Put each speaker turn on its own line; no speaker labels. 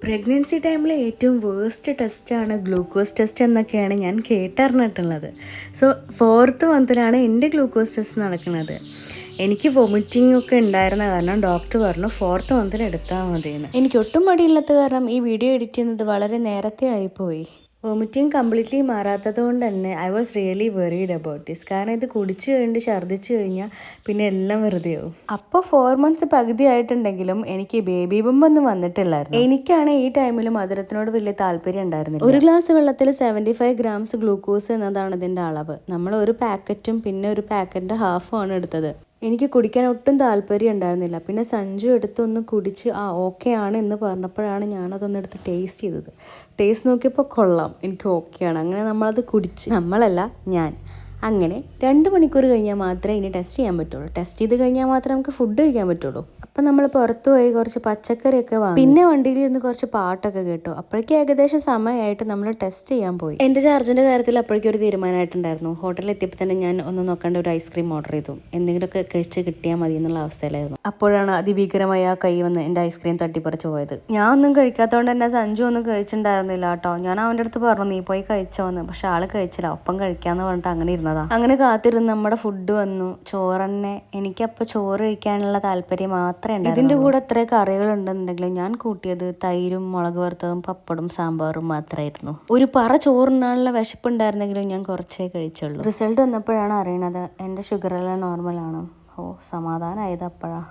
Pregnancy ടൈമിലെ ഏറ്റവും waste ടെസ്റ്റാണ് glucose test എന്നൊക്കെയാണ് ഞാൻ കേട്ടറിഞ്ഞിട്ടുള്ളത്. സോ 4th മന്തിലാണ് എൻ്റെ ഗ്ലൂക്കോസ് ടെസ്റ്റ് നടക്കുന്നത്. എനിക്ക് വൊമിറ്റിംഗ് ഒക്കെ ഉണ്ടായിരുന്ന കാരണം ഡോക്ടർ പറഞ്ഞു 4th മന്തിൽ എടുത്താൽ മതിയെന്ന്. എനിക്ക് ഒട്ടും മടിയില്ലാത്ത കാരണം ഈ വീഡിയോ എഡിറ്റ് ചെയ്യുന്നത് വളരെ നേരത്തെ ആയിപ്പോയി. വൊമിറ്റിംഗ് കംപ്ലീറ്റ്ലി മാറാത്തത് കൊണ്ട് തന്നെ I was really worried about this. കാരണം ഇത് കുടിച്ചു കഴിഞ്ഞിട്ട് ഛർദ്ദിച്ചു കഴിഞ്ഞാൽ പിന്നെ എല്ലാം വെറുതെ ആവും. അപ്പോൾ 4 months പകുതി ആയിട്ടുണ്ടെങ്കിലും എനിക്ക് ബേബി ബമ്പൊന്നും വന്നിട്ടില്ലായിരുന്നു. എനിക്കാണ് ഈ ടൈമിൽ മധുരത്തിനോട് വലിയ താല്പര്യം ഉണ്ടായിരുന്നില്ല. ഒരു ഗ്ലാസ് വെള്ളത്തിൽ 75 grams ഗ്ലൂക്കോസ് എന്നതാണ് ഇതിൻ്റെ അളവ്. നമ്മൾ ഒരു പാക്കറ്റും പിന്നെ ഒരു പാക്കറ്റിൻ്റെ ഹാഫുമാണ് എടുത്തത്. എനിക്ക് കുടിക്കാൻ ഒട്ടും താല്പര്യം ഉണ്ടായിരുന്നില്ല. പിന്നെ സഞ്ജു എടുത്തൊന്ന് കുടിച്ച് ഓക്കെ ആണ് എന്ന് പറഞ്ഞപ്പോഴാണ് ഞാനതൊന്ന് എടുത്ത് ടേസ്റ്റ് ചെയ്തത്. ടേസ്റ്റ് നോക്കിയപ്പോൾ കൊള്ളാം, എനിക്ക് ഓക്കെയാണ്. അങ്ങനെ നമ്മളത് കുടിച്ച്, നമ്മളല്ല ഞാൻ. അങ്ങനെ 2 മണിക്കൂർ കഴിഞ്ഞാൽ മാത്രമേ ഇനി ടെസ്റ്റ് ചെയ്യാൻ പറ്റുള്ളൂ. ടെസ്റ്റ് ചെയ്ത് കഴിഞ്ഞാൽ മാത്രമേ നമുക്ക് ഫുഡ് കഴിക്കാൻ പറ്റുള്ളൂ. അപ്പം നമ്മൾ പുറത്തു പോയി കുറച്ച് പച്ചക്കറിയൊക്കെ വാങ്ങി. പിന്നെ വണ്ടിയിലിരുന്ന് കുറച്ച് പാട്ടൊക്കെ കേട്ടു. അപ്പോഴേക്കും ഏകദേശം സമയമായിട്ട് നമ്മൾ ടെസ്റ്റ് ചെയ്യാൻ പോയി. എൻ്റെ ചാർജിൻ്റെ കാര്യത്തിൽ അപ്പോഴേക്കും ഒരു തീരുമാനമായിട്ടുണ്ടായിരുന്നു. ഹോട്ടലിൽ എത്തിയപ്പോൾ തന്നെ ഞാൻ ഒന്നും നോക്കേണ്ട ഒരു ഐസ്ക്രീം ഓർഡർ ചെയ്തു. എന്തെങ്കിലുമൊക്കെ കഴിച്ച് കിട്ടിയാൽ മതി എന്നുള്ള അവസ്ഥയിലായിരുന്നു. അപ്പോഴാണ് അതിഭീകരമായ ആ കൈ വന്ന് എൻ്റെ ഐസ്ക്രീം തട്ടിപ്പറിച്ച് പോയത്. ഞാൻ ഒന്നും കഴിക്കാത്തതുകൊണ്ട് തന്നെ സഞ്ജു ഒന്നും കഴിച്ചിട്ടുണ്ടായിരുന്നില്ല കേട്ടോ. ഞാൻ അവൻ്റെ അടുത്ത് പറഞ്ഞു നീ പോയി കഴിച്ചോന്ന്. പക്ഷെ ആൾ കഴിച്ചില്ല. ഒപ്പം കഴിക്കാമെന്ന് പറഞ്ഞിട്ട് അങ്ങനെ ഇരുന്നതാ. അങ്ങനെ കാത്തിരുന്ന് നമ്മുടെ ഫുഡ് വന്നു. ചോറ് തന്നെ. എനിക്കപ്പോൾ ചോറ് കഴിക്കാനുള്ള താല്പര്യം മാത്രമേ ഉണ്ടായിരുന്നു. ഇതിൻ്റെ കൂടെ എത്ര കറികൾ ഉണ്ടെന്നുണ്ടെങ്കിലും ഞാൻ കൂട്ടിയത് തൈരും മുളക് വറുത്തതും പപ്പടും സാമ്പാറും മാത്രമായിരുന്നു. ഒരു പറ ചോറിനാനുള്ള വിശപ്പുണ്ടായിരുന്നെങ്കിലും ഞാൻ കുറച്ചേ കഴിച്ചുള്ളൂ. റിസൾട്ട് വന്നപ്പോഴാണ് അറിയണത് എൻ്റെ ഷുഗറെല്ലാം നോർമലാണ്. സമാധാനമായത് അപ്പോഴാണ്.